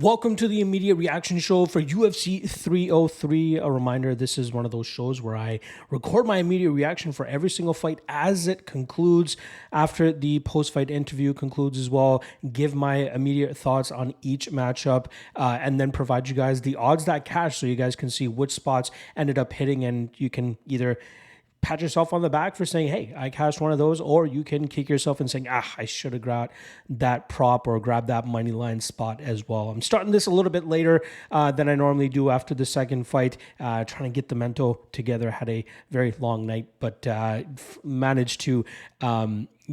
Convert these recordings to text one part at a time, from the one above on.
Welcome to the immediate reaction show for UFC 303. A reminder, this is one of those shows where I record my immediate reaction for every single fight as it concludes, after the post-fight interview concludes as well, give my immediate thoughts on each matchup, and then provide you guys the odds that cash so you guys can see which spots ended up hitting, and you can either pat yourself on the back for saying, hey, I cashed one of those, or you can kick yourself and saying, I should have grabbed that prop or grabbed that money line spot as well. I'm starting this a little bit later than I normally do after the second fight, trying to get the mental together. Had a very long night, but managed to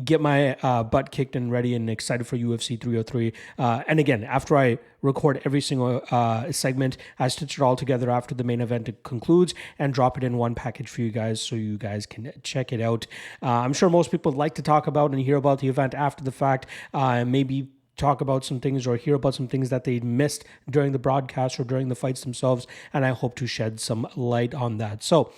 get my butt kicked and ready and excited for UFC 303. And again, after I record every single segment, I stitch it all together after the main event concludes and drop it in one package for you guys so you guys can check it out. I'm sure most people like to talk about and hear about the event after the fact, maybe talk about some things or hear about some things that they missed during the broadcast or during the fights themselves, and I hope to shed some light on that. So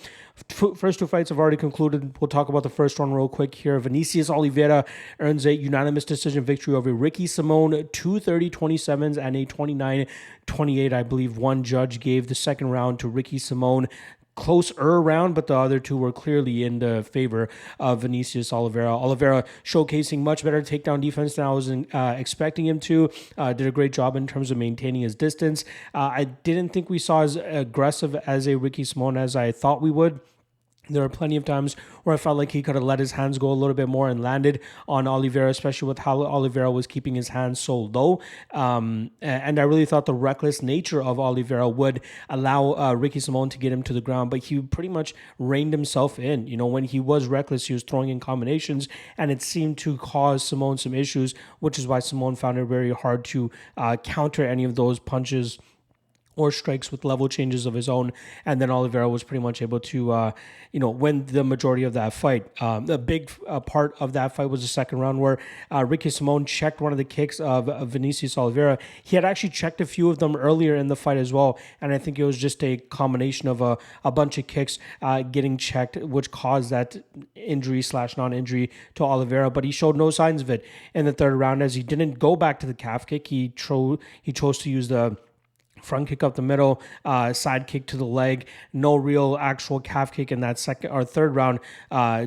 first two fights have already concluded. We'll talk about the first one real quick here. Vinicius Oliveira earns a unanimous decision victory over Ricky Simone, 2 30-27s and a 29-28. I believe one judge gave the second round to Ricky Simone. Closer round, but the other two were clearly in the favor of Vinicius Oliveira. Oliveira showcasing much better takedown defense than I was expecting him to. Did a great job in terms of maintaining his distance. I didn't think we saw as aggressive as a Ricky Simone as I thought we would. There were plenty of times where I felt like he could have let his hands go a little bit more and landed on Oliveira, especially with how Oliveira was keeping his hands so low. And I really thought the reckless nature of Oliveira would allow Ricky Simone to get him to the ground, but he pretty much reined himself in. You know, when he was reckless, he was throwing in combinations, and it seemed to cause Simone some issues, which is why Simone found it very hard to counter any of those punches or strikes with level changes of his own. And then Oliveira was pretty much able to, win the majority of that fight. The big part of that fight was the second round where Ricky Simone checked one of the kicks of Vinicius Oliveira. He had actually checked a few of them earlier in the fight as well. And I think it was just a combination of a bunch of kicks getting checked, which caused that injury / non-injury to Oliveira. But he showed no signs of it in the third round, as he didn't go back to the calf kick. He chose to use the front kick up the middle, side kick to the leg, no real actual calf kick in that second or third round,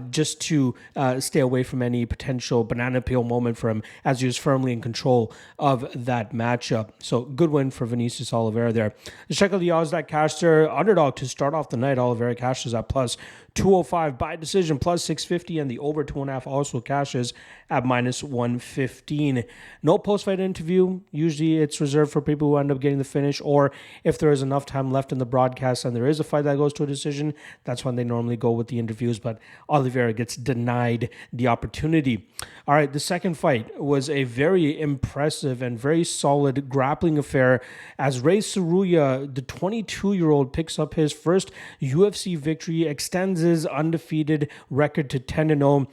just to stay away from any potential banana peel moment for him, as he was firmly in control of that matchup. So good win for Vinicius Oliveira there. Let's check out the odds that cashed there. Underdog to start off the night, Oliveira cashes at plus 205, by decision plus 650, and the over 2.5 also cashes at minus 115. No post-fight interview. Usually it's reserved for people who end up getting the finish, or if there is enough time left in the broadcast and there is a fight that goes to a decision, that's when they normally go with the interviews, but Oliveira gets denied the opportunity. All right, the second fight was a very impressive and very solid grappling affair, as Ray Saruya, the 22-year-old, picks up his first UFC victory, extends his undefeated record to 10-0,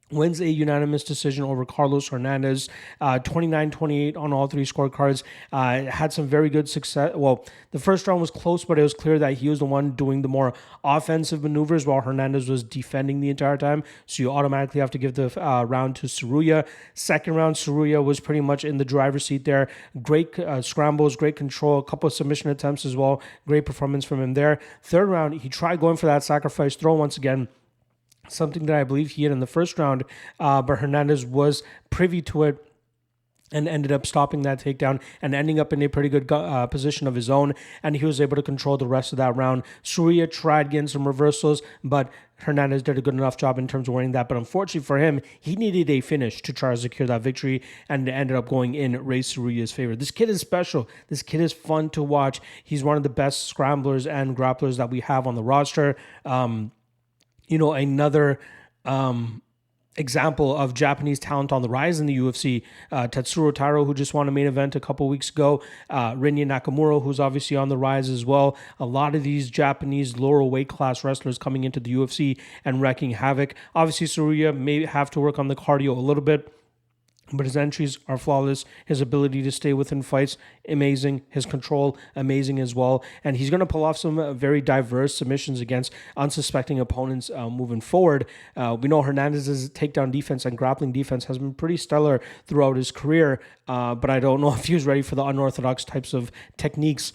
wins a unanimous decision over Carlos Hernandez, 29-28 on all three scorecards. Had some very good success. Well, the first round was close, but it was clear that he was the one doing the more offensive maneuvers while Hernandez was defending the entire time. So you automatically have to give the round to Saruya. Second round, Saruya was pretty much in the driver's seat there. Great scrambles, great control, a couple of submission attempts as well. Great performance from him there. Third round, he tried going for that sacrifice throw once again, something that I believe he had in the first round, but Hernandez was privy to it and ended up stopping that takedown and ending up in a pretty good position of his own, and he was able to control the rest of that round. Saruya tried getting some reversals, but Hernandez did a good enough job in terms of winning that. But unfortunately for him, he needed a finish to try to secure that victory, and it ended up going in Ray Saruya's favor. This kid is special. This kid is fun to watch. He's one of the best scramblers and grapplers that we have on the roster. Another example of Japanese talent on the rise in the UFC. Tatsuro Taro, who just won a main event a couple weeks ago. Rinya Nakamura, who's obviously on the rise as well. A lot of these Japanese lower weight class wrestlers coming into the UFC and wreaking havoc. Obviously, Saruya may have to work on the cardio a little bit. But his entries are flawless. His ability to stay within fights, amazing. His control, amazing as well. And he's going to pull off some very diverse submissions against unsuspecting opponents moving forward. We know Hernandez's takedown defense and grappling defense has been pretty stellar throughout his career. But I don't know if he was ready for the unorthodox types of techniques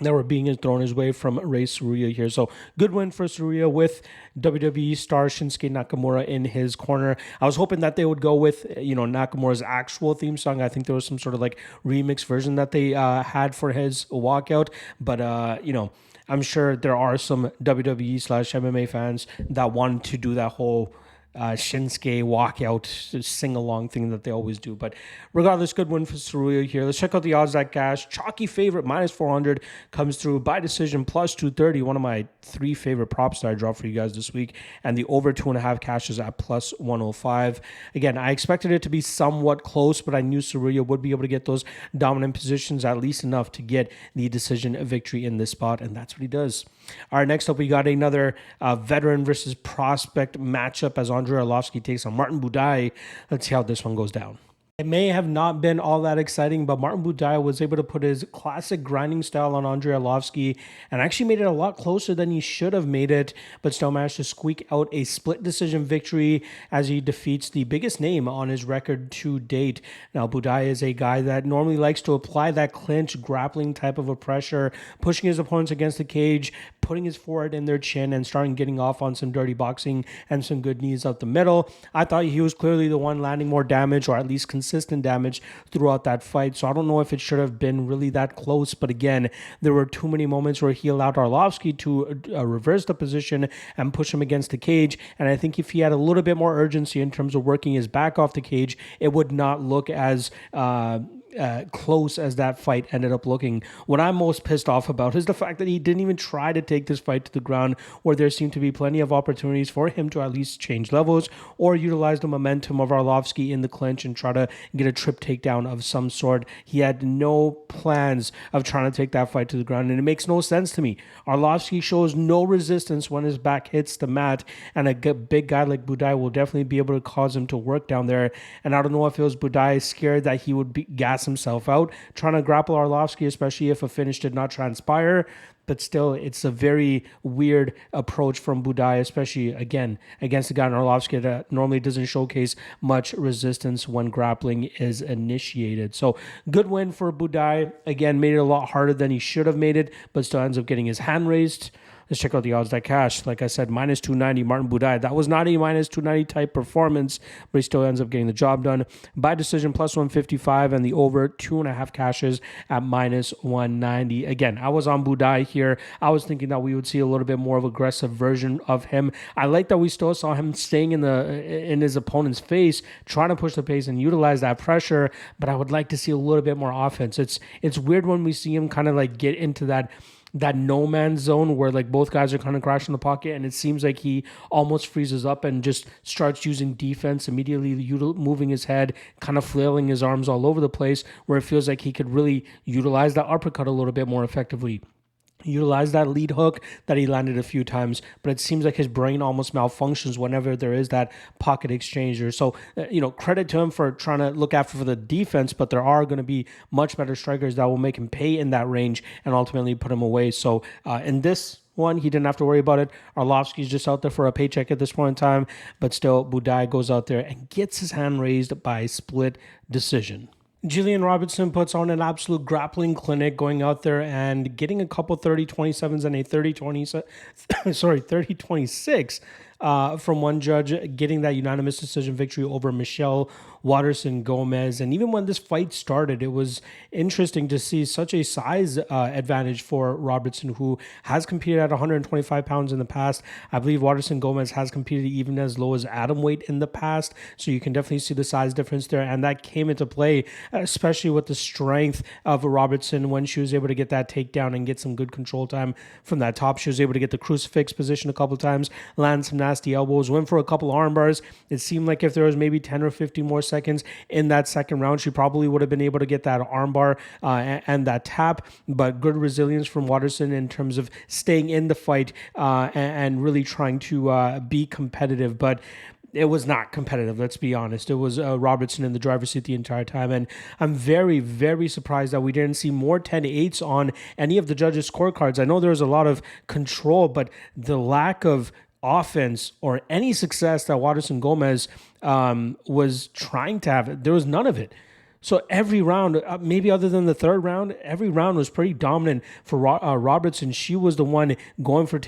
that were being thrown his way from Ray Tsuruya here. So good win for Tsuruya with WWE star Shinsuke Nakamura in his corner. I was hoping that they would go with, Nakamura's actual theme song. I think there was some sort of like remix version that they had for his walkout. But, I'm sure there are some WWE/MMA fans that wanted to do that whole Shinsuke walkout sing-along thing that they always do. But regardless, good win for Tsuruya here. Let's check out the odds at cash. Chalky favorite, -400, comes through by decision, +230. One of my 3 favorite props that I dropped for you guys this week. And the over 2.5 cash is at +105. Again, I expected it to be somewhat close, but I knew Tsuruya would be able to get those dominant positions, at least enough to get the decision victory in this spot, and that's what he does. All right, next up, we got another veteran versus prospect matchup as Arlovski takes on Martin Budai. Let's see how this one goes down. It may have not been all that exciting, but Martin Budai was able to put his classic grinding style on Arlovski and actually made it a lot closer than he should have made it, but still managed to squeak out a split decision victory as he defeats the biggest name on his record to date. Now, Budai is a guy that normally likes to apply that clinch grappling type of a pressure, pushing his opponents against the cage, putting his forehead in their chin and starting getting off on some dirty boxing and some good knees out the middle. I thought he was clearly the one landing more damage, or at least consistent damage throughout that fight. So I don't know if it should have been really that close, but again, there were too many moments where he allowed Arlovski to reverse the position and push him against the cage. And I think if he had a little bit more urgency in terms of working his back off the cage, it would not look as close as that fight ended up looking. What I'm most pissed off about is the fact that he didn't even try to take this fight to the ground, where there seemed to be plenty of opportunities for him to at least change levels or utilize the momentum of Arlovski in the clinch and try to get a trip takedown of some sort. He had no plans of trying to take that fight to the ground, and it makes no sense to me. Arlovski shows no resistance when his back hits the mat, and a big guy like Budai will definitely be able to cause him to work down there. And I don't know if it was Budai scared that he would gas himself out trying to grapple Arlovski, especially if a finish did not transpire. But still, it's a very weird approach from Budai, especially, again, against a guy in Arlovski that normally doesn't showcase much resistance when grappling is initiated. So, good win for Budai. Again, made it a lot harder than he should have made it, but still ends up getting his hand raised. Let's check out the odds that cash. Like I said, -290, Martin Budai. That was not a -290 type performance, but he still ends up getting the job done. By decision, +155, and the over 2.5 cashes at -190. Again, I was on Budai here. I was thinking that we would see a little bit more of aggressive version of him. I like that we still saw him staying in his opponent's face, trying to push the pace and utilize that pressure, but I would like to see a little bit more offense. It's weird when we see him kind of like get into that no man's zone where like both guys are kind of crashing the pocket, and it seems like he almost freezes up and just starts using defense immediately, moving his head, kind of flailing his arms all over the place, where it feels like he could really utilize that uppercut a little bit more effectively. Utilize that lead hook that he landed a few times, but it seems like his brain almost malfunctions whenever there is that pocket exchanger. So, credit to him for trying to look after for the defense, but there are going to be much better strikers that will make him pay in that range and ultimately put him away. So, in this one, he didn't have to worry about it. Arlovski's just out there for a paycheck at this point in time, but still, Budai goes out there and gets his hand raised by split decision. Jillian Robertson puts on an absolute grappling clinic, going out there and getting a couple 30-27s and a 30-26 from one judge, getting that unanimous decision victory over Michelle Waterson Gomez. And even when this fight started, it was interesting to see such a size advantage for Robertson, who has competed at 125 pounds in the past. I believe Waterson Gomez has competed even as low as atom weight in the past. So you can definitely see the size difference there. And that came into play, especially with the strength of Robertson when she was able to get that takedown and get some good control time from that top. She was able to get the crucifix position a couple times, land some nasty elbows, went for a couple arm bars. It seemed like if there was maybe 10 or 15 more seconds in that second round, she probably would have been able to get that arm bar and that tap. But good resilience from Waterson in terms of staying in the fight and really trying to be competitive. But it was not competitive, let's be honest. It was Robertson in the driver's seat the entire time. And I'm very, very surprised that we didn't see more 10-8s on any of the judges' scorecards. I know there was a lot of control, but the lack of offense or any success that Waterson Gomez was trying to have, there was none of it. So every round, maybe other than the third round, every round was pretty dominant for Robertson. She was the one going for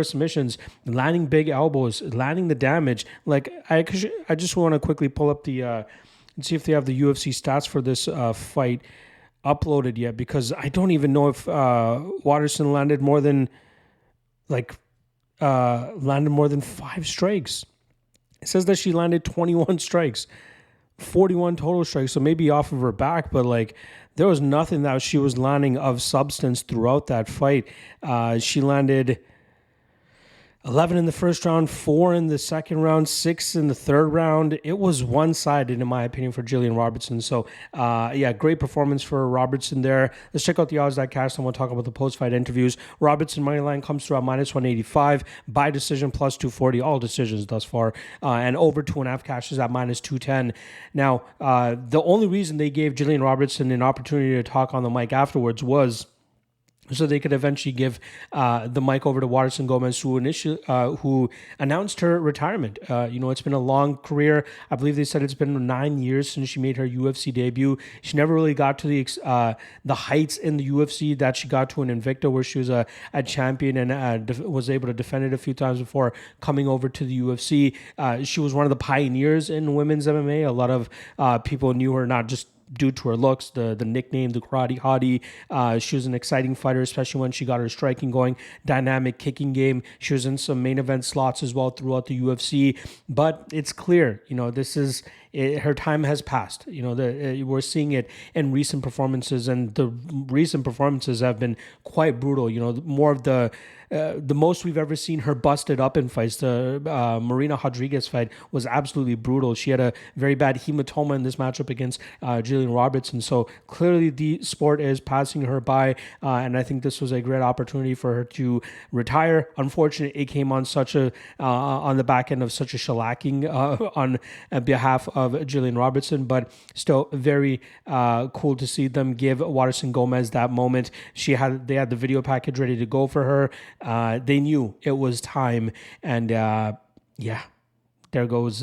submissions, landing big elbows, landing the damage. Like I just want to quickly pull up the and see if they have the UFC stats for this fight uploaded yet, because I don't even know if Waterson landed more than 5 strikes. It says that she landed 21 strikes. 41 total strikes, so maybe off of her back, but like there was nothing that she was landing of substance throughout that fight. She landed 11 in the first round, 4 in the second round, 6 in the third round. It was one-sided, in my opinion, for Jillian Robertson. So, great performance for Robertson there. Let's check out the odds that cast, and we'll talk about the post-fight interviews. Robertson money line comes through at -185, by decision +240, all decisions thus far, and over 2.5 cashes at -210. Now, the only reason they gave Jillian Robertson an opportunity to talk on the mic afterwards was so they could eventually give the mic over to Waterson Gomez, who announced her retirement. It's been a long career. I believe they said it's been 9 years since she made her UFC debut. She never really got to the heights in the UFC that she got to in Invicta, where she was a champion and was able to defend it a few times before coming over to the UFC. She was one of the pioneers in women's MMA. A lot of people knew her not just due to her looks, the nickname, the karate hottie. She was an exciting fighter, especially when she got her striking going, dynamic kicking game. She was in some main event slots as well throughout the UFC. But it's clear, her time has passed. We're seeing it in recent performances, and the recent performances have been quite brutal. More of the most we've ever seen her busted up in fights. The Marina Rodriguez fight was absolutely brutal. She had a very bad hematoma in this matchup against Jillian Robertson. So clearly the sport is passing her by, and I think this was a great opportunity for her to retire. Unfortunately, it came on on the back end of such a shellacking on behalf of Jillian Robertson, but still very cool to see them give Waterson Gomez that moment. They had the video package ready to go for her. They knew it was time, and there goes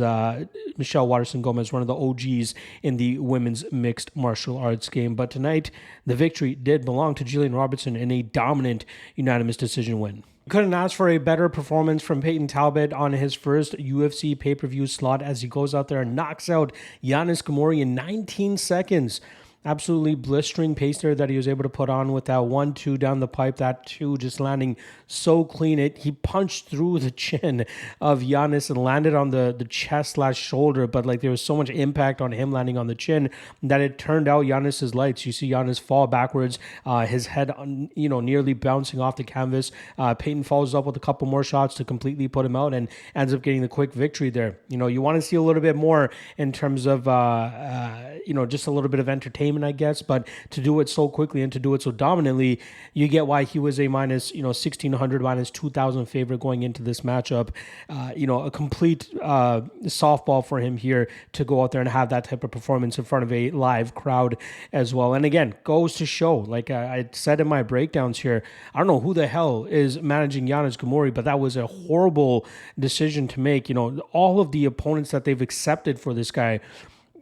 Michelle Waterson Gomez, one of the OGs in the women's mixed martial arts game. But tonight, the victory did belong to Jillian Robertson in a dominant unanimous decision win. Couldn't ask for a better performance from Peyton Talbot on his first UFC pay-per-view slot, as he goes out there and knocks out Giannis Kamori in 19 seconds. Absolutely blistering pace there that he was able to put on with that 1-2 down the pipe. That 2 just landing so clean. He punched through the chin of Giannis and landed on the chest/shoulder, but there was so much impact on him landing on the chin that it turned out Giannis's lights. You see Giannis fall backwards, his head nearly bouncing off the canvas. Peyton follows up with a couple more shots to completely put him out and ends up getting the quick victory there. You want to see a little bit more in terms of just a little bit of entertainment, I guess, but to do it so quickly and to do it so dominantly, you get why he was a -1,600, -2,000 favorite going into this matchup. A complete softball for him here to go out there and have that type of performance in front of a live crowd as well. And again, goes to show, like I said in my breakdowns here, I don't know who the hell is managing Giannis Kamori, but that was a horrible decision to make. All of the opponents that they've accepted for this guy,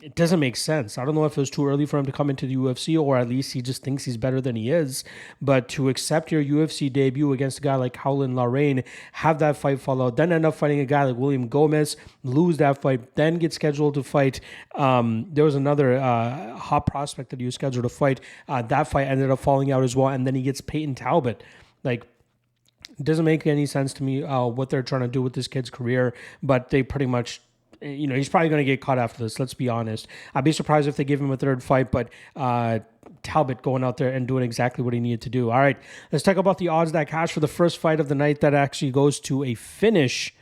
it doesn't make sense. I don't know if it was too early for him to come into the UFC, or at least he just thinks he's better than he is. But to accept your UFC debut against a guy like Howlin' Lorraine, have that fight fall out, then end up fighting a guy like William Gomez, lose that fight, then get scheduled to fight. There was another hot prospect that he was scheduled to fight. That fight ended up falling out as well, and then he gets Peyton Talbot. It doesn't make any sense to me what they're trying to do with this kid's career, but they pretty much, he's probably going to get caught after this, let's be honest. I'd be surprised if they give him a third fight, but Talbot going out there and doing exactly what he needed to do. All right, let's talk about the odds that cash for the first fight of the night that actually goes to a finish.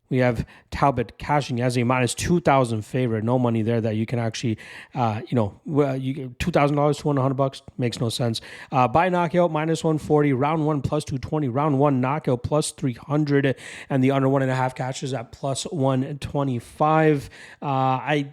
We have Talbot cashing as a minus 2,000 favorite. No money there that you can actually, $2,000 to win $100 makes no sense. By knockout, minus 140. Round 1, plus 220. Round 1, knockout, plus 300. And the under 1.5 cashes at plus 125. I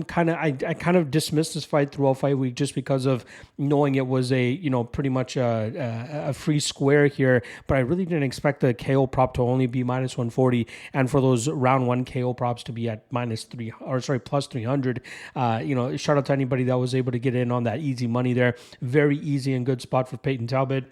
kind of dismissed this fight throughout fight week just because of knowing it was pretty much a free square here, but I really didn't expect the KO prop to only be minus 140 and for those round 1 KO props to be at plus 300. Shout out to anybody that was able to get in on that easy money there. Very easy and good spot for Peyton Talbot.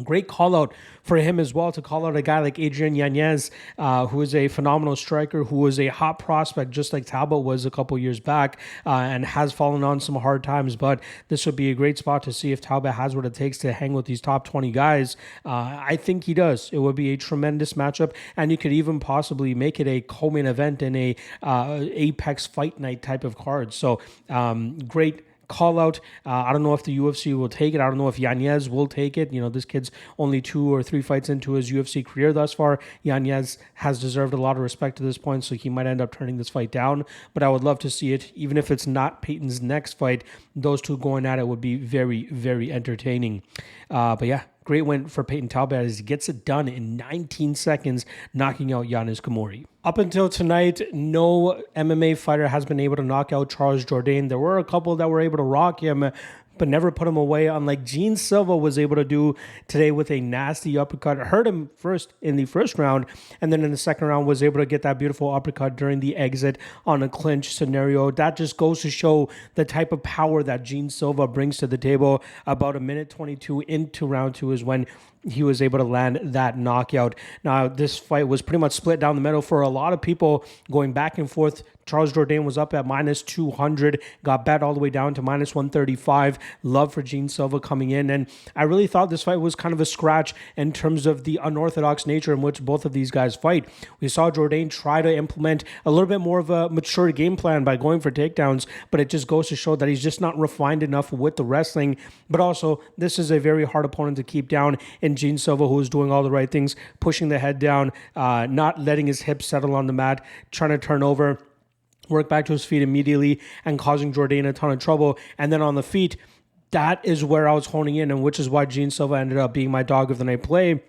Great call out for him as well to call out a guy like Adrian Yanez, who is a phenomenal striker, who was a hot prospect just like Talbot was a couple years back, and has fallen on some hard times. But this would be a great spot to see if Talbot has what it takes to hang with these top 20 guys. I think he does. It would be a tremendous matchup, and you could even possibly make it a co-main event in a Apex Fight Night type of card. So great call out. I don't know if the UFC will take it. I don't know if Yanez will take it. This kid's only 2 or 3 fights into his UFC career thus far. Yanez has deserved a lot of respect to this point, so he might end up turning this fight down. But I would love to see it, even if it's not Peyton's next fight. Those two going at it would be very, very entertaining. But yeah, great win for Peyton Talbot as he gets it done in 19 seconds, knocking out Giannis Kamori. Up until tonight, no MMA fighter has been able to knock out Charles Jourdain. There were a couple that were able to rock him, but never put him away, unlike Gene Silva was able to do today with a nasty uppercut. Hurt him first in the first round, and then in the second round was able to get that beautiful uppercut during the exit on a clinch scenario. That just goes to show the type of power that Gene Silva brings to the table. About a minute 22 into round 2 is when he was able to land that knockout. Now, this fight was pretty much split down the middle for a lot of people going back and forth. Charles Jourdain was up at minus 200, got bet all the way down to minus 135. Love for Gene Silva coming in. And I really thought this fight was kind of a scratch in terms of the unorthodox nature in which both of these guys fight. We saw Jourdain try to implement a little bit more of a mature game plan by going for takedowns, but it just goes to show that he's just not refined enough with the wrestling. But also, this is a very hard opponent to keep down in Gene Silva, who is doing all the right things, pushing the head down, not letting his hips settle on the mat, trying to turn over, work back to his feet immediately, and causing Jourdain a ton of trouble. And then on the feet, that is where I was honing in, and which is why Gene Silva ended up being my dog of the night play,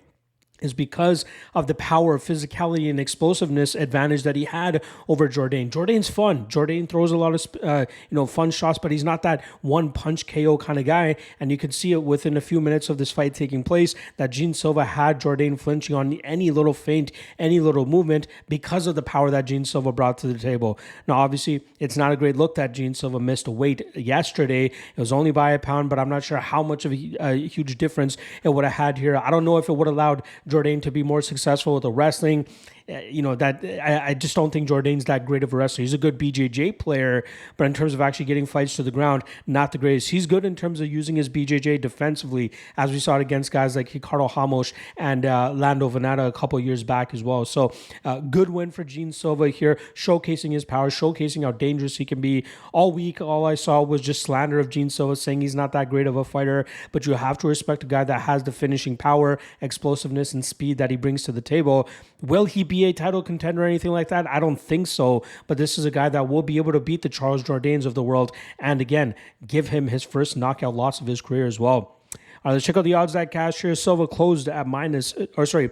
is because of the power, physicality, and explosiveness advantage that he had over Jourdain. Jourdain's fun. Jourdain throws a lot of fun shots, but he's not that one punch KO kind of guy. And you could see it within a few minutes of this fight taking place that Gene Silva had Jourdain flinching on any little feint, any little movement, because of the power that Gene Silva brought to the table. Now, obviously, it's not a great look that Gene Silva missed weight yesterday. It was only by a pound, but I'm not sure how much of a huge difference it would have had here. I don't know if it would have allowed Jourdain to be more successful with the wrestling. I just don't think Jourdain's that great of a wrestler. He's a good BJJ player, but in terms of actually getting fights to the ground, not the greatest. He's good in terms of using his BJJ defensively, as we saw it against guys like Ricardo Ramos and Lando Venata a couple years back as well. So good win for Gene Silva here, showcasing his power, showcasing how dangerous he can be. All week, all I saw was just slander of Gene Silva, saying he's not that great of a fighter, but you have to respect a guy that has the finishing power, explosiveness, and speed that he brings to the table. Will he be a title contender or anything like that? I don't think so, but this is a guy that will be able to beat the Charles Jourdains of the world, and again, give him his first knockout loss of his career as well. Let's check out the odds that cash here. Silva closed at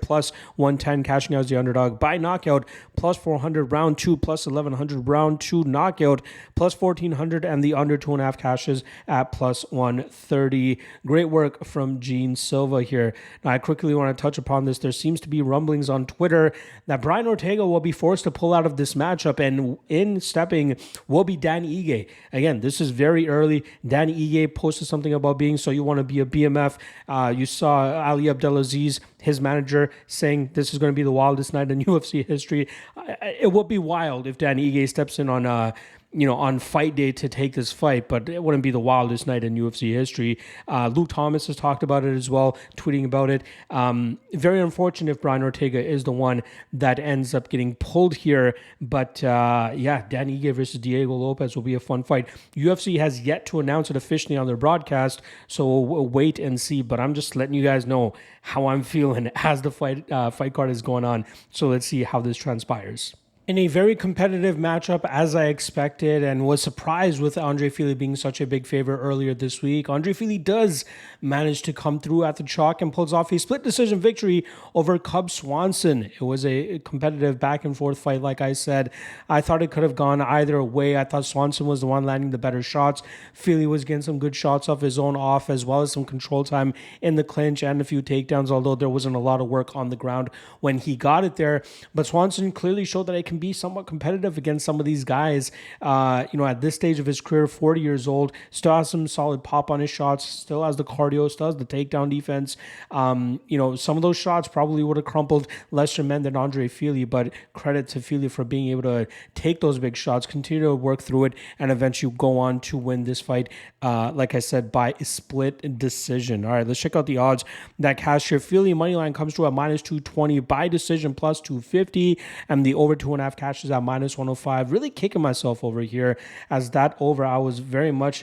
plus 110, cashing out as the underdog. By knockout, plus 400, round 2, plus 1100, round 2 knockout, plus 1400, and the under 2.5 cashes at plus 130. Great work from Gene Silva here. Now, I quickly want to touch upon this. There seems to be rumblings on Twitter that Brian Ortega will be forced to pull out of this matchup, and in stepping will be Dan Ige. Again, this is very early. Dan Ige posted something about being so you want to be a BMF. You saw Ali Abdelaziz, his manager, saying this is going to be the wildest night in UFC history. It would be wild if Dan Ige steps in on on fight day to take this fight, but it wouldn't be the wildest night in UFC history. Luke Thomas has talked about it as well, tweeting about it. Very unfortunate if Brian Ortega is the one that ends up getting pulled here. But Dan Ige versus Diego Lopez will be a fun fight. UFC has yet to announce it officially on their broadcast, so we'll wait and see. But I'm just letting you guys know how I'm feeling as the fight card is going on. So let's see how this transpires. In a very competitive matchup, as I expected, and was surprised with Andre Fili being such a big favorite earlier this week, Andre Fili does manage to come through at the chalk and pulls off a split decision victory over Cub Swanson. It was a competitive back and forth fight, like I said. I thought it could have gone either way. I thought Swanson was the one landing the better shots. Fili was getting some good shots off his own off, as well as some control time in the clinch and a few takedowns, although there wasn't a lot of work on the ground when he got it there. But Swanson clearly showed that it can be somewhat competitive against some of these guys. At this stage of his career, 40 years old, still has some solid pop on his shots, still has the cardio, still has the takedown defense. Some of those shots probably would have crumpled lesser men than Andre Fili, but credit to Fili for being able to take those big shots, continue to work through it, and eventually go on to win this fight, like I said, by a split decision. All right, let's check out the odds that cash here. Fili moneyline comes to a minus 220, by decision plus 250, and the over 2.5 cash is at minus 105. Really kicking myself over here, as that over I was very much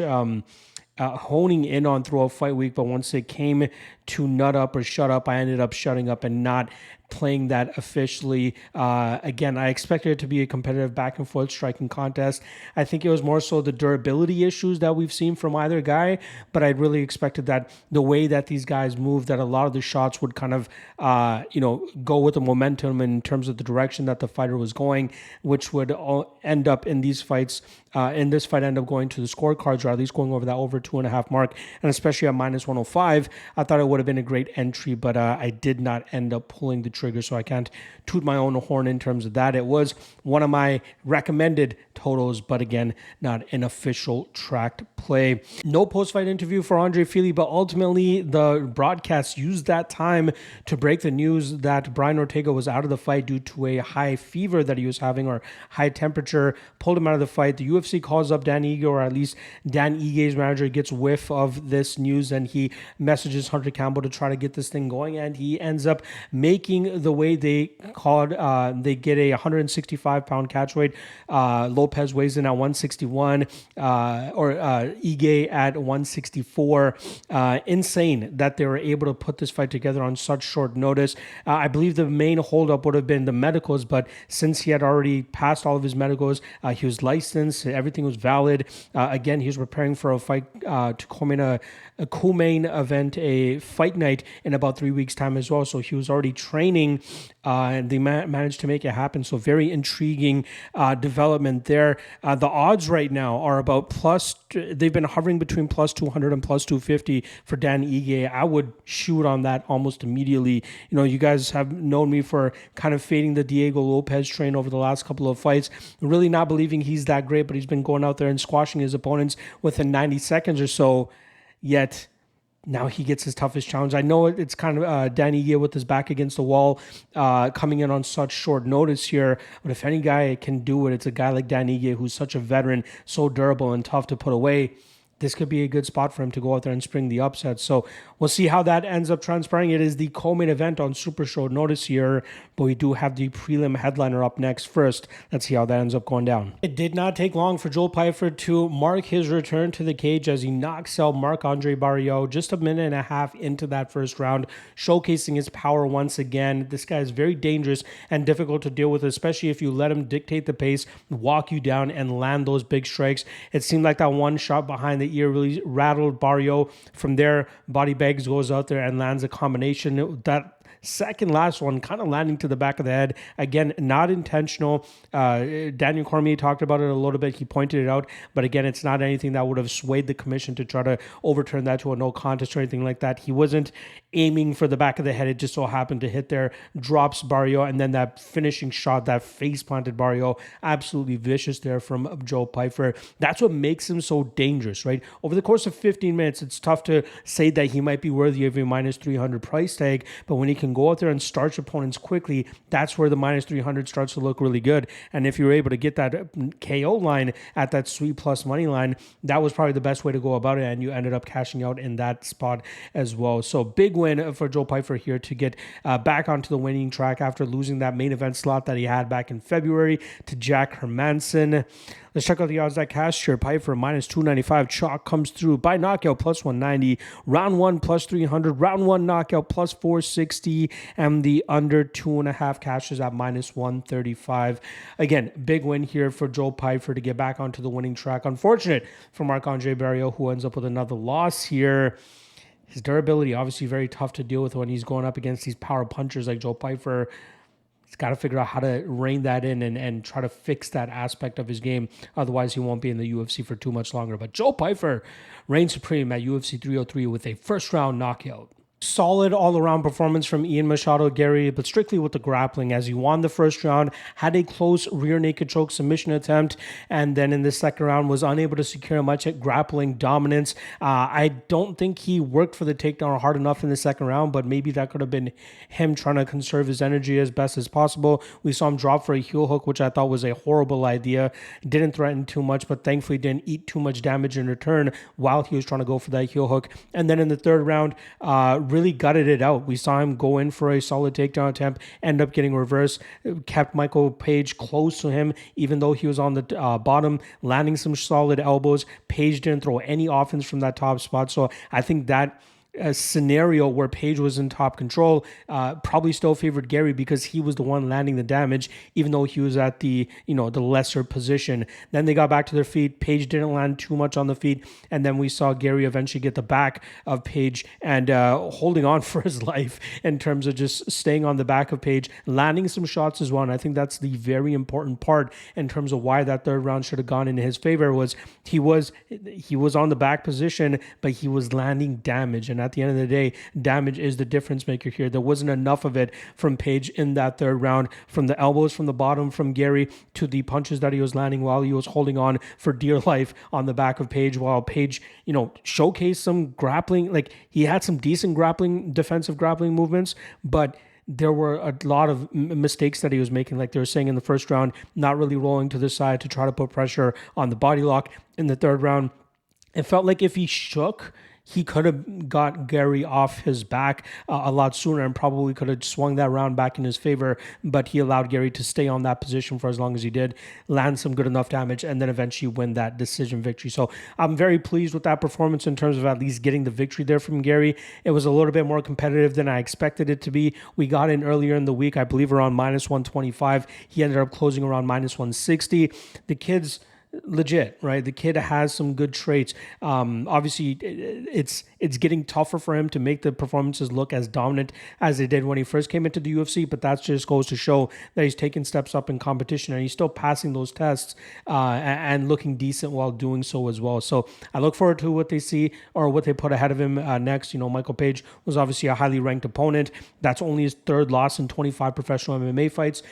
honing in on throughout fight week, but once it came to nut up or shut up, I ended up shutting up and not playing that officially. Again, I expected it to be a competitive back and forth striking contest. I think it was more so the durability issues that we've seen from either guy, but I really expected that the way that these guys move, that a lot of the shots would kind of, go with the momentum in terms of the direction that the fighter was going, which would all end up in these fights, end up going to the scorecards, or at least going over that over 2.5 mark, and especially at minus 105, I thought it would have been a great entry, but I did not end up pulling the trigger, so I can't toot my own horn in terms of that. It was one of my recommended totals, but again, not an official tracked play. No post-fight interview for Andre Fili, but ultimately the broadcast used that time to break the news that Brian Ortega was out of the fight due to a high fever that he was having, or high temperature, pulled him out of the fight. The UFC calls up Dan Ige, or at least Dan Ige's manager gets whiff of this news, and he messages Hunter Campbell to try to get this thing going, and he ends up making the way they called. They get a 165-pound catch weight. Lopez weighs in at 161, Ige at 164. Insane that they were able to put this fight together on such short notice. I believe the main holdup would have been the medicals, but since he had already passed all of his medicals, he was licensed, everything was valid. Again, he was preparing for a fight to culminate a co-main event, a fight night in about 3 weeks' time as well. So he was already training, and they managed to make it happen. So very intriguing development there. The odds right now are about they've been hovering between plus 200 and plus 250 for Dan Ige. I would shoot on that almost immediately. You guys have known me for kind of fading the Diego Lopez train over the last couple of fights, really not believing he's that great, but he's been going out there and squashing his opponents within 90 seconds or so. Yet now he gets his toughest challenge. I know it's kind of Dan Ige with his back against the wall, coming in on such short notice here. But if any guy can do it, it's a guy like Dan Ige, who's such a veteran, so durable and tough to put away. This could be a good spot for him to go out there and spring the upset. So we'll see how that ends up transpiring. It is the co-main event on super short notice here, but we do have the prelim headliner up next. First, let's see how that ends up going down. It did not take long for Joel Pyfer to mark his return to the cage as he knocks out Marc-Andre Barriault just a minute and a half into that first round, showcasing his power once again. This guy is very dangerous and difficult to deal with, especially if you let him dictate the pace, walk you down, and land those big strikes. It seemed like that one shot behind the ear really rattled Barriault. From there, Body Bags goes out there and lands a combination. That second last one kind of landing to the back of the head. Again, not intentional. Daniel Cormier talked about it a little bit. He pointed it out. But again, it's not anything that would have swayed the commission to try to overturn that to a no contest or anything like that. He wasn't aiming for the back of the head. It just so happened to hit there, drops Barriault, and then that finishing shot, that face-planted Barriault, absolutely vicious there from Joe Pyfer. That's what makes him so dangerous, right? Over the course of 15 minutes, it's tough to say that he might be worthy of a minus 300 price tag, but when he can go out there and starch opponents quickly, that's where the minus 300 starts to look really good. And if you're able to get that KO line at that sweet plus money line, that was probably the best way to go about it, and you ended up cashing out in that spot as well. So big win for Joe Pyfer here to get back onto the winning track after losing that main event slot that he had back in February to Jack Hermanson. Let's check out the odds that cash here. Pyfer minus 295. Chalk comes through by knockout plus 190. Round 1 plus 300. Round 1 knockout plus 460. And the under 2.5 cash is at minus 135. Again, big win here for Joe Pyfer to get back onto the winning track. Unfortunate for Marc-Andre Barriault, who ends up with another loss here. His durability, obviously very tough to deal with when he's going up against these power punchers like Joe Pyfer. He's got to figure out how to rein that in and try to fix that aspect of his game. Otherwise, he won't be in the UFC for too much longer. But Joe Pyfer reigns supreme at UFC 303 with a first-round knockout. Solid all-around performance from Ian Machado Gary, but strictly with the grappling as he won the first round, had a close rear naked choke submission attempt, and then in the second round was unable to secure much at grappling dominance. I don't think he worked for the takedown hard enough in the second round, but maybe that could have been him trying to conserve his energy as best as possible. We saw him drop for a heel hook, which I thought was a horrible idea. Didn't threaten too much, but thankfully didn't eat too much damage in return while he was trying to go for that heel hook. And then in the third round, really gutted it out. We saw him go in for a solid takedown attempt, end up getting reversed, kept Michael Paige close to him, even though he was on the bottom, landing some solid elbows. Paige didn't throw any offense from that top spot. So I think that scenario where Paige was in top control probably still favored Gary because he was the one landing the damage, even though he was at the the lesser position. Then they got back to their feet. Paige didn't land too much on the feet, and then we saw Gary eventually get the back of Paige and holding on for his life in terms of just staying on the back of Paige, landing some shots as well. And I think that's the very important part in terms of why that third round should have gone in his favor. Was he was on the back position, but he was landing damage. And at the end of the day, damage is the difference maker here. There wasn't enough of it from Paige in that third round, from the elbows from the bottom from Gary to the punches that he was landing while he was holding on for dear life on the back of Paige, while Paige, showcased some grappling. Like, he had some decent defensive grappling movements, but there were a lot of mistakes that he was making, like they were saying in the first round, not really rolling to the side to try to put pressure on the body lock. In the third round, it felt like if he shook, he could have got Gary off his back a lot sooner and probably could have swung that round back in his favor, but he allowed Gary to stay on that position for as long as he did, land some good enough damage, and then eventually win that decision victory. So I'm very pleased with that performance in terms of at least getting the victory there from Gary. It was a little bit more competitive than I expected it to be. We got in earlier in the week, I believe around minus 125. He ended up closing around minus 160. The kid's legit, right? The kid has some good traits. Obviously, it's getting tougher for him to make the performances look as dominant as they did when he first came into the UFC, but that just goes to show that he's taking steps up in competition and he's still passing those tests and looking decent while doing so as well. So I look forward to what they see or what they put ahead of him next. Michael Paige was obviously a highly ranked opponent. That's only his third loss in 25 professional MMA fights.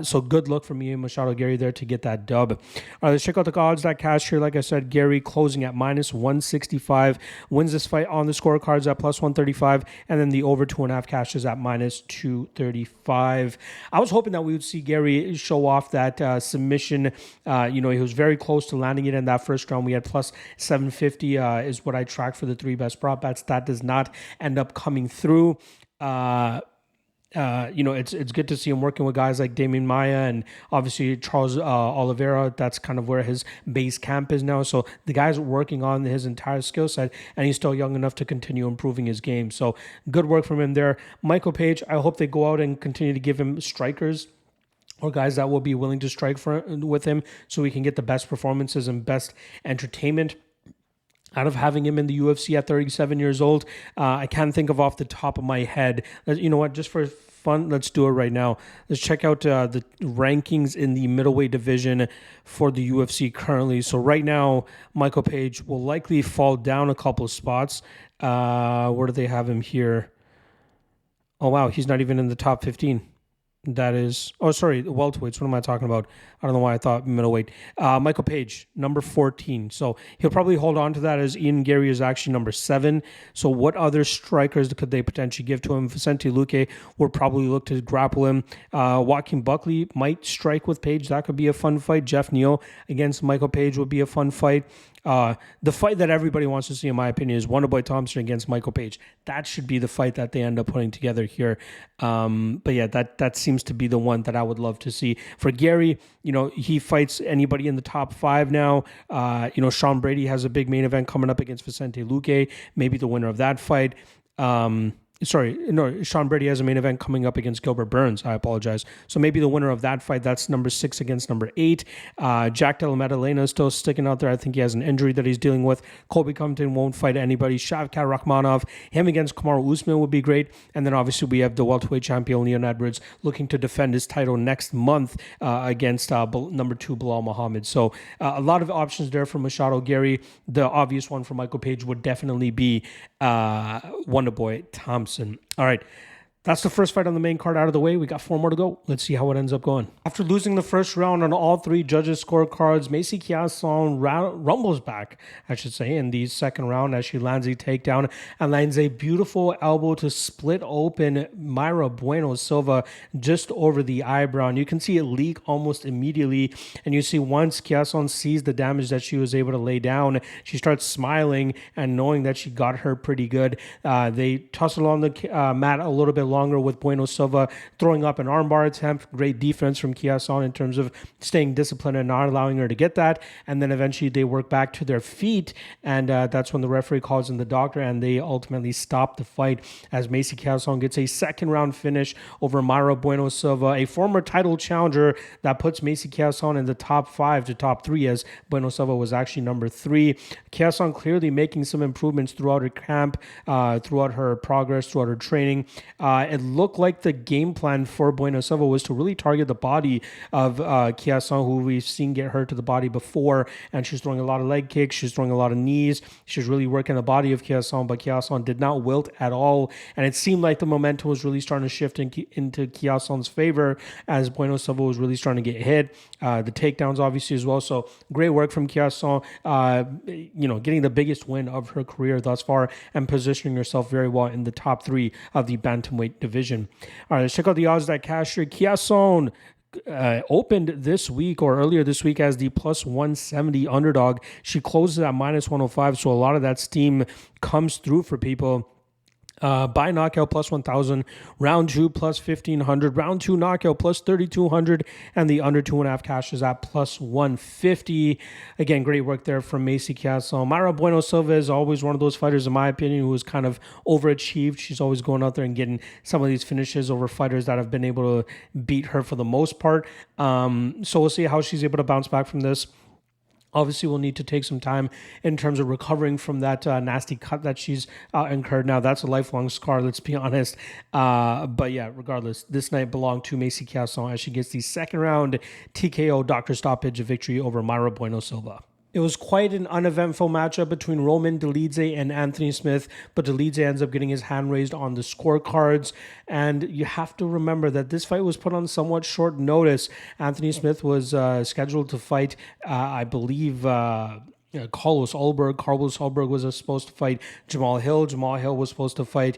So good luck for me and Machado Gary there to get that dub. All right, let's check out the odds that cash here. Like I said, Gary closing at minus 165, wins this fight on the scorecards at plus 135, and then the over 2.5 cash is at minus 235. I was hoping that we would see Gary show off that submission. He was very close to landing it in that first round. We had plus 750 is what I tracked for the three best prop bets. That does not end up coming through. It's good to see him working with guys like Damian Maia and obviously Charles Oliveira. That's kind of where his base camp is now. So the guy's working on his entire skill set, and he's still young enough to continue improving his game. So good work from him there. Michael Paige, I hope they go out and continue to give him strikers or guys that will be willing to strike with him so we can get the best performances and best entertainment out of having him in the UFC at 37 years old. I can't think of off the top of my head. You know what? Just for fun, let's do it right now. Let's check out the rankings in the middleweight division for the UFC currently. So right now, Michael Paige will likely fall down a couple of spots. Where do they have him here? Oh, wow. He's not even in the top 15. That is, welterweights. What am I talking about? I don't know why I thought middleweight. Michael Paige, number 14. So he'll probably hold on to that, as Ian Gary is actually number 7. So what other strikers could they potentially give to him? Vicente Luque would probably look to grapple him. Joaquin Buckley might strike with Paige. That could be a fun fight. Jeff Neal against Michael Paige would be a fun fight. The fight that everybody wants to see, in my opinion, is Wonderboy Thompson against Michael Paige. That should be the fight that they end up putting together here. But yeah, that seems to be the one that I would love to see. For Gary, he fights anybody in the top 5 now. Sean Brady has a big main event coming up against Vicente Luque. Maybe the winner of that fight. Sean Brady has a main event coming up against Gilbert Burns. I apologize. So maybe the winner of that fight, that's number 6 against number 8. Jack Della Maddalena is still sticking out there. I think he has an injury that he's dealing with. Colby Covington won't fight anybody. Shavkat Rakhmonov, him against Kamaru Usman would be great. And then obviously we have the welterweight champion Leon Edwards looking to defend his title next month against number 2 Bilal Muhammad. So a lot of options there for Machado Gary. The obvious one for Michael Paige would definitely be Wonderboy Thompson. All right. That's the first fight on the main card out of the way. We got 4 more to go. Let's see how it ends up going. After losing the first round on all 3 judges' scorecards, Macy Chiasson rumbles back, I should say, in the second round as she lands a takedown and lands a beautiful elbow to split open Mayra Bueno Silva just over the eyebrow. And you can see it leak almost immediately. And you see once Chiasson sees the damage that she was able to lay down, she starts smiling and knowing that she got her pretty good. They tussle on the mat a little bit longer with Bueno Silva throwing up an armbar attempt. Great defense from Chiasson in terms of staying disciplined and not allowing her to get that. And then eventually they work back to their feet, and that's when the referee calls in the doctor, and they ultimately stop the fight as Macy Chiasson gets a second round finish over Mayra Bueno Silva, a former title challenger that puts Macy Chiasson in the top 5 to top 3, as Bueno Silva was actually number 3. Chiasson clearly making some improvements throughout her camp, throughout her progress, throughout her training. It looked like the game plan for Bueno Silva was to really target the body of Chiasson, who we've seen get hurt to the body before, and she's throwing a lot of leg kicks, she's throwing a lot of knees, she's really working the body of Chiasson, but Chiasson did not wilt at all, and it seemed like the momentum was really starting to shift into Chiasson's favor as Bueno Silva was really starting to get hit. The takedowns obviously as well, so great work from Chiasson, getting the biggest win of her career thus far and positioning herself very well in the top 3 of the bantamweight division. All right, let's check out the odds that cashier. Chiasson opened this week or earlier this week as the plus 170 underdog. She closes at minus 105, so a lot of that steam comes through for people. By knockout plus 1,000, round 2 plus 1,500, round 2 knockout plus 3,200, and the under 2.5 cash is at plus 150. Again, great work there from Macy Chiasson. Mayra Bueno Silva is always one of those fighters, in my opinion, who is kind of overachieved. She's always going out there and getting some of these finishes over fighters that have been able to beat her for the most part. So we'll see how she's able to bounce back from this. Obviously, we'll need to take some time in terms of recovering from that nasty cut that she's incurred. Now, that's a lifelong scar, let's be honest. But yeah, regardless, this night belonged to Macy Chiasson as she gets the second round TKO doctor stoppage victory over Mayra Bueno Silva. It was quite an uneventful matchup between Roman Dolidze and Anthony Smith, but Dolidze ends up getting his hand raised on the scorecards. And you have to remember that this fight was put on somewhat short notice. Anthony Smith was scheduled to fight, I believe, Carlos Ulberg. Carlos Ulberg was supposed to fight Jamal Hill. Jamal Hill was supposed to fight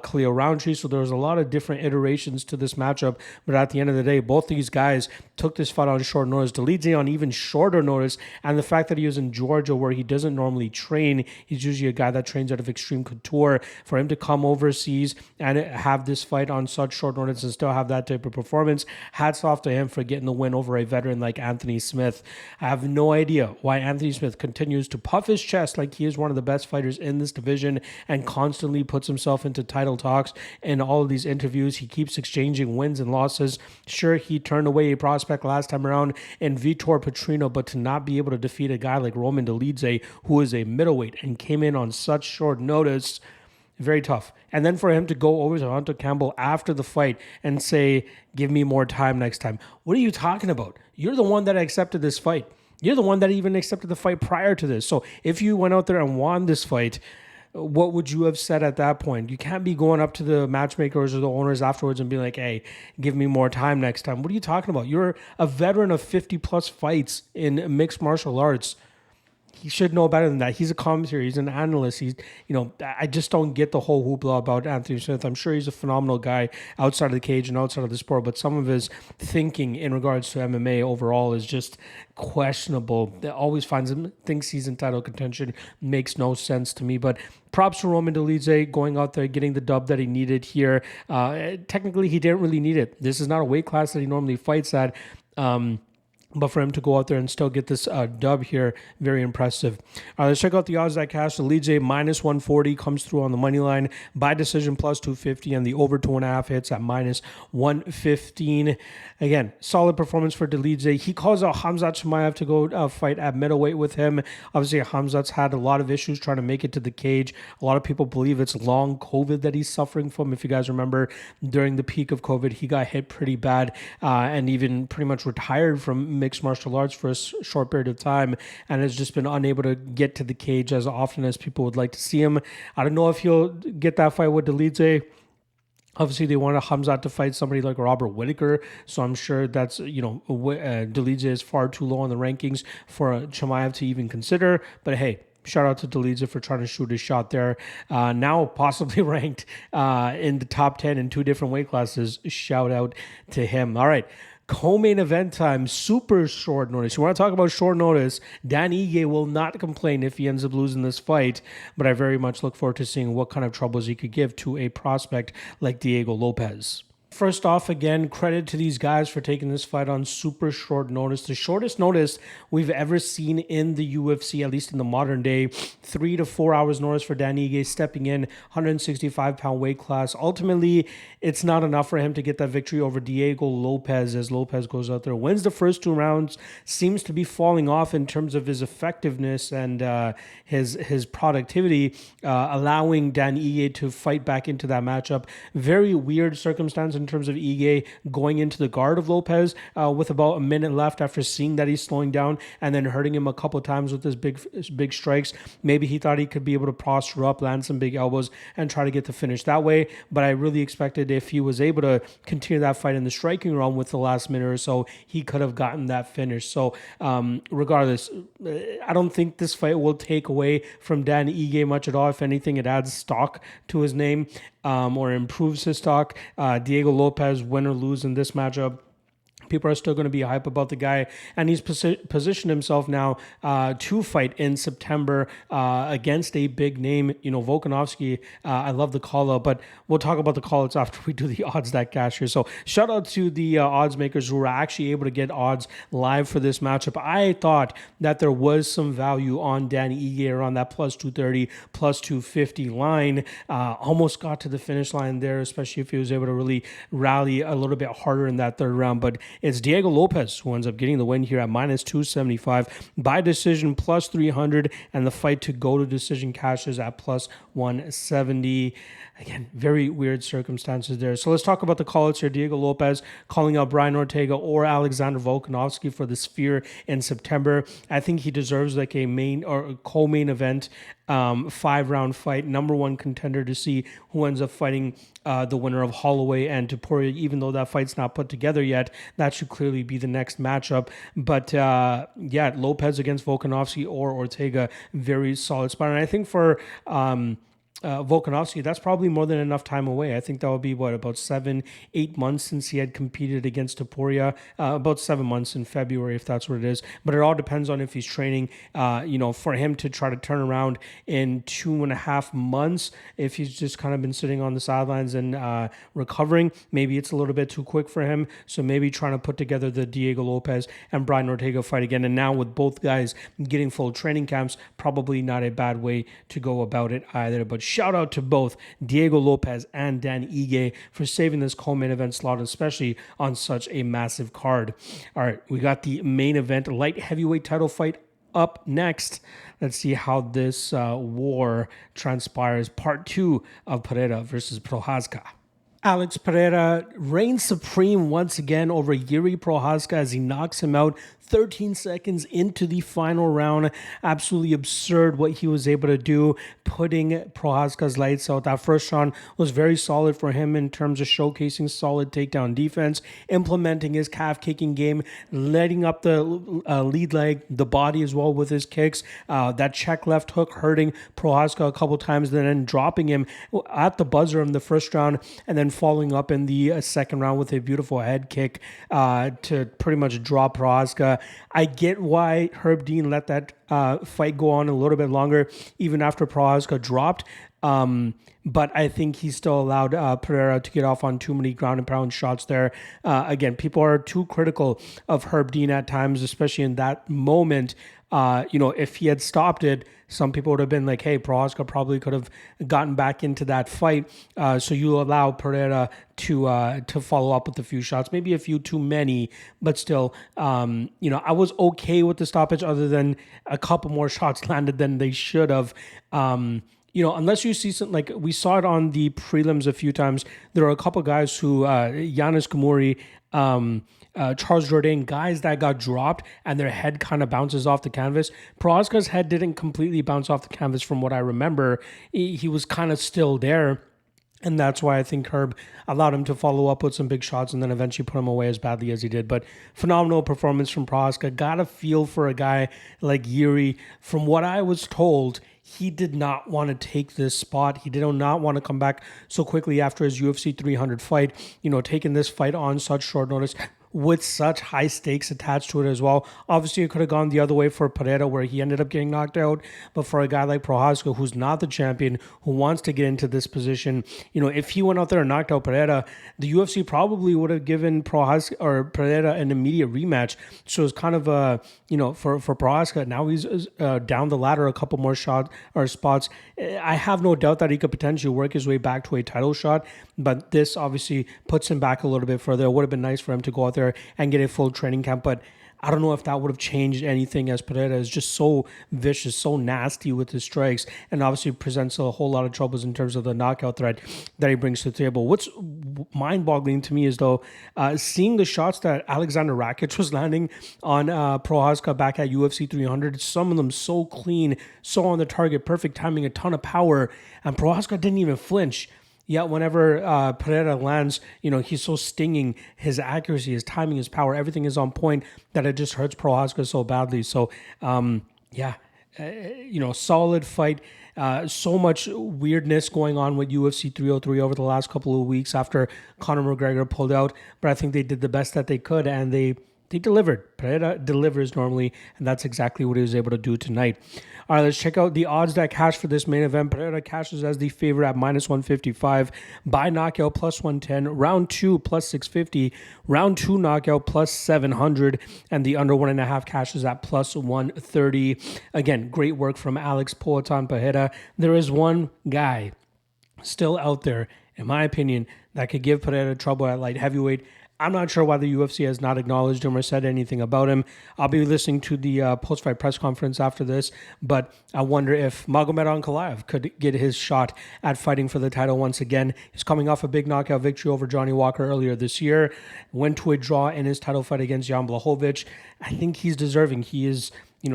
Cleo Roundtree. So there was a lot of different iterations to this matchup. But at the end of the day, both these guys took this fight on short notice. Dolidze on even shorter notice. And the fact that he was in Georgia where he doesn't normally train, he's usually a guy that trains out of Extreme Couture. For him to come overseas and have this fight on such short notice and still have that type of performance, hats off to him for getting the win over a veteran like Anthony Smith. I have no idea why Anthony Smith continues to puff his chest like he is one of the best fighters in this division and constantly puts himself into title talks. In all of these interviews, he keeps exchanging wins and losses. Sure, he turned away a prospect last time around in Vitor Petrino, but to not be able to defeat a guy like Roman Dolidze, who is a middleweight and came in on such short notice, very tough. And then for him to go over to Hunter Campbell after the fight and say, give me more time next time. What are you talking about? You're the one that accepted this fight. You're the one that even accepted the fight prior to this. So if you went out there and won this fight, what would you have said at that point? You can't be going up to the matchmakers or the owners afterwards and be like, hey, give me more time next time. What are you talking about? You're a veteran of 50 plus fights in mixed martial arts. He should know better than that. He's a commentator. He's an analyst. I just don't get the whole hoopla about Anthony Smith. I'm sure he's a phenomenal guy outside of the cage and outside of the sport, but some of his thinking in regards to MMA overall is just questionable. That always thinks he's entitled contention. Makes no sense to me. But props to Roman Dolidze going out there, getting the dub that he needed here. Technically, he didn't really need it. This is not a weight class that he normally fights at. But for him to go out there and still get this dub here, very impressive. All right, let's check out the odds that cash. Dolidze minus 140 comes through on the money line. By decision plus 250, and the over 2.5 hits at minus 115. Again, solid performance for Dolidze. He calls out Khamzat Chimaev to go fight at middleweight with him. Obviously, Khamzat's had a lot of issues trying to make it to the cage. A lot of people believe it's long COVID that he's suffering from. If you guys remember, during the peak of COVID, he got hit pretty bad and even pretty much retired from mixed martial arts for a short period of time, and has just been unable to get to the cage as often as people would like to see him. I don't know if he'll get that fight with Dolidze. Obviously, they wanted Khamzat to fight somebody like Robert Whittaker, so I'm sure that's, Dolidze is far too low on the rankings for Chimaev to even consider, but hey, shout out to Dolidze for trying to shoot his shot there. Now possibly ranked in the top 10 in 2 different weight classes. Shout out to him. All right. Co-main event time, super short notice. You want to talk about short notice? Dan Ige will not complain if he ends up losing this fight, but I very much look forward to seeing what kind of troubles he could give to a prospect like Diego Lopez. First off, again, credit to these guys for taking this fight on super short notice. The shortest notice we've ever seen in the UFC, at least in the modern day. 3 to 4 hours notice for Dan Ige stepping in, 165-pound weight class. Ultimately, it's not enough for him to get that victory over Diego Lopez, as Lopez goes out there, wins the first 2 rounds, seems to be falling off in terms of his effectiveness and his productivity, allowing Dan Ige to fight back into that matchup. Very weird circumstance in terms of Ige going into the guard of Lopez with about a minute left after seeing that he's slowing down and then hurting him a couple of times with his big strikes. Maybe he thought he could be able to posture up, land some big elbows, and try to get the finish that way. But I really expected if he was able to continue that fight in the striking realm with the last minute or so, he could have gotten that finish. So regardless, I don't think this fight will take away from Dan Ige much at all. If anything, it adds stock to his name or improves his stock. Diego Lopez, win or lose in this matchup, people are still going to be hype about the guy, and he's positioned himself now to fight in September against a big name, Volkanovski. I love the call out, but we'll talk about the call outs after we do the odds that cash here. So shout out to the odds makers who were actually able to get odds live for this matchup. I thought that there was some value on Dan Ige around that plus 230, plus 250 line. Almost got to the finish line there, especially if he was able to really rally a little bit harder in that third round. But it's Diego Lopez who ends up getting the win here at minus 275 by decision, plus 300, and the fight to go to decision cashes at plus 170. Again, very weird circumstances there. So let's talk about the call-outs here. Diego Lopez calling out Brian Ortega or Alexander Volkanovski for the Sphere in September. I think he deserves like a main or a co-main event 5-round fight. Number 1 contender to see who ends up fighting the winner of Holloway and Topuria. Even though that fight's not put together yet, that should clearly be the next matchup. But Lopez against Volkanovski or Ortega, very solid spot. And I think for Volkanovski, that's probably more than enough time away. I think that would be about 7-8 months since he had competed against Topuria, about 7 months in February, if that's what it is. But it all depends on if he's training, for him to try to turn around in 2.5 months. If he's just kind of been sitting on the sidelines and recovering, maybe it's a little bit too quick for him. So maybe trying to put together the Diego Lopez and Brian Ortega fight again. And now with both guys getting full training camps, probably not a bad way to go about it either. But shout out to both Diego Lopez and Dan Ige for saving this co-main event slot, especially on such a massive card. All right, we got the main event light heavyweight title fight up next. Let's see how this war transpires. Part 2 of Pereira versus Prochazka. Alex Pereira reigns supreme once again over Yuri Prochazka as he knocks him out 13 seconds into the final round. Absolutely absurd what he was able to do, putting Prochazka's lights out. That first round was very solid for him in terms of showcasing solid takedown defense, implementing his calf kicking game, letting up the lead leg, the body as well with his kicks. That check left hook hurting Prochazka a couple times, then dropping him at the buzzer in the first round, and then following up in the second round with a beautiful head kick to pretty much drop Praska. I get why Herb Dean let that fight go on a little bit longer, even after Praska dropped. But I think he still allowed Pereira to get off on too many ground and pound shots there. Again, people are too critical of Herb Dean at times, especially in that moment. If he had stopped it, some people would have been like, hey, Praska probably could have gotten back into that fight. So you allow Pereira to follow up with a few shots, maybe a few too many, but still, I was okay with the stoppage other than a couple more shots landed than they should have. Unless you see something like we saw it on the prelims a few times, there are a couple guys who, Giannis Kamori, Charles Jourdain, guys that got dropped and their head kind of bounces off the canvas. Praska's head didn't completely bounce off the canvas from what I remember. He was kind of still there. And that's why I think Herb allowed him to follow up with some big shots and then eventually put him away as badly as he did. But phenomenal performance from Praska. Got a feel for a guy like Yuri. From what I was told, he did not want to take this spot. He did not want to come back so quickly after his UFC 300 fight, taking this fight on such short notice with such high stakes attached to it as well. Obviously, it could have gone the other way for Pereira, where he ended up getting knocked out. But for a guy like Prochazka, who's not the champion, who wants to get into this position, if he went out there and knocked out Pereira, the UFC probably would have given Prochazka or Pereira an immediate rematch. So it's kind of for Prochazka, now he's down the ladder a couple more shots or spots. I have no doubt that he could potentially work his way back to a title shot, but this obviously puts him back a little bit further. It would have been nice for him to go out there and get a full training camp, but I don't know if that would have changed anything, as Pereira is just so vicious, so nasty with his strikes, and obviously presents a whole lot of troubles in terms of the knockout threat that he brings to the table. What's mind-boggling to me is, though, seeing the shots that Alexander Rakic was landing on Prochazka back at UFC 300, some of them so clean, so on the target, perfect timing, a ton of power, and Prochazka didn't even flinch. Yet whenever Pereira lands, he's so stinging. His accuracy, his timing, his power, everything is on point that it just hurts Prochazka so badly. So, solid fight. So much weirdness going on with UFC 303 over the last couple of weeks after Conor McGregor pulled out. But I think they did the best that they could, and they delivered. Pereira delivers normally, and that's exactly what he was able to do tonight. All right, let's check out the odds that cash for this main event. Pereira cashes as the favorite at -155, by knockout +110, round 2 +650, round 2 knockout +700, and the under 1.5 cashes at +130. Again, great work from Alex Poatan Pereira. There is one guy still out there, in my opinion, that could give Pereira trouble at light heavyweight. I'm not sure why the UFC has not acknowledged him or said anything about him. I'll be listening to the post-fight press conference after this, but I wonder if Magomed Ankalaev could get his shot at fighting for the title once again. He's coming off a big knockout victory over Johnny Walker earlier this year, went to a draw in his title fight against Jan Blachowicz. I think he's deserving. He is...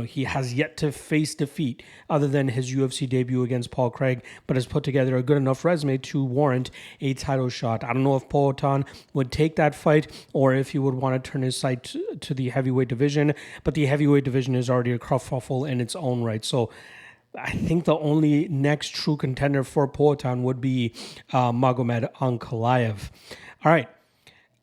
he has yet to face defeat other than his UFC debut against Paul Craig, but has put together a good enough resume to warrant a title shot. I don't know if Poatan would take that fight or if he would want to turn his sight to the heavyweight division, but the heavyweight division is already a kerfuffle in its own right. So I think the only next true contender for Poatan would be Magomed Ankalaev. All right.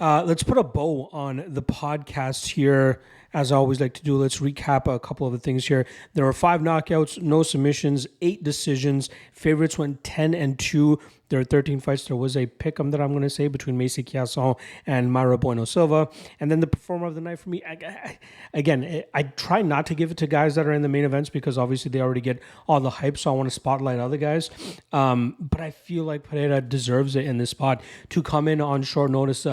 Let's put a bow on the podcast here. As I always like to do, let's recap a couple of the things here. There were 5 knockouts, no submissions, 8 decisions. Favorites went 10-2. There are 13 fights. There was a pick'em that I'm going to say between Macy Chiasson and Mayra Bueno Silva. And then the performer of the night for me, I try not to give it to guys that are in the main events because obviously they already get all the hype, so I want to spotlight other guys. But I feel like Pereira deserves it in this spot to come in on short notice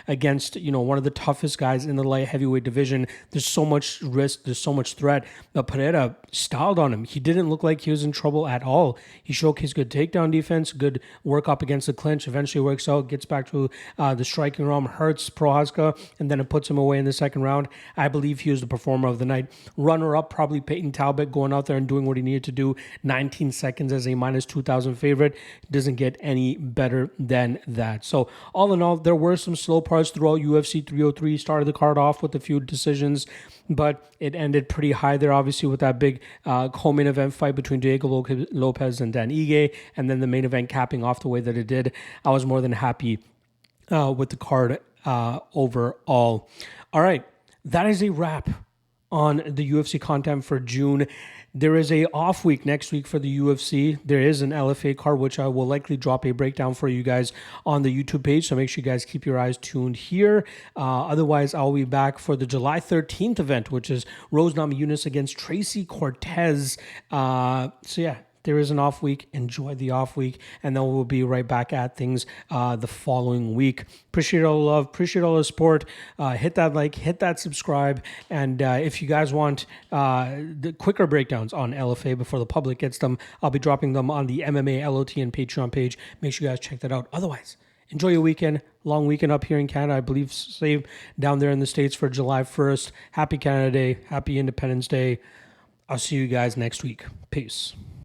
against one of the toughest guys in the light heavyweight division. There's so much risk, there's so much threat, but Pereira styled on him. He didn't look like he was in trouble at all. He showcased good takedown defense, good work up against the clinch, eventually works out, gets back to the striking realm, hurts Prohaska, and then it puts him away in the second round. I believe he was the performer of the night. Runner-up, probably Peyton Talbot, going out there and doing what he needed to do. 19 seconds as a minus 2,000 favorite. Doesn't get any better than that. So all in all, there were some slow parts throughout UFC 303. Started the card off with a few decisions, but it ended pretty high there, obviously, with that big co-main event fight between Diego Lopez and Dan Ige, and then the main event capping off the way that it did. I was more than happy with the card overall. All right, that is a wrap on the UFC content for June. There is a off week next week for the UFC. There is an LFA card, which I will likely drop a breakdown for you guys on the YouTube page. So make sure you guys keep your eyes tuned here. Otherwise, I'll be back for the July 13th event, which is Rose Namajunas against Tracy Cortez. So yeah, there is an off week. Enjoy the off week, and then we'll be right back at things the following week. Appreciate all the love, appreciate all the support. Hit that like, hit that subscribe, and if you guys want the quicker breakdowns on LFA before the public gets them, I'll be dropping them on the MMA LOT and Patreon page. Make sure you guys check that out. Otherwise, enjoy your weekend. Long weekend up here in Canada. I believe same down there in the States for July 1st. Happy Canada Day. Happy Independence Day. I'll see you guys next week. Peace.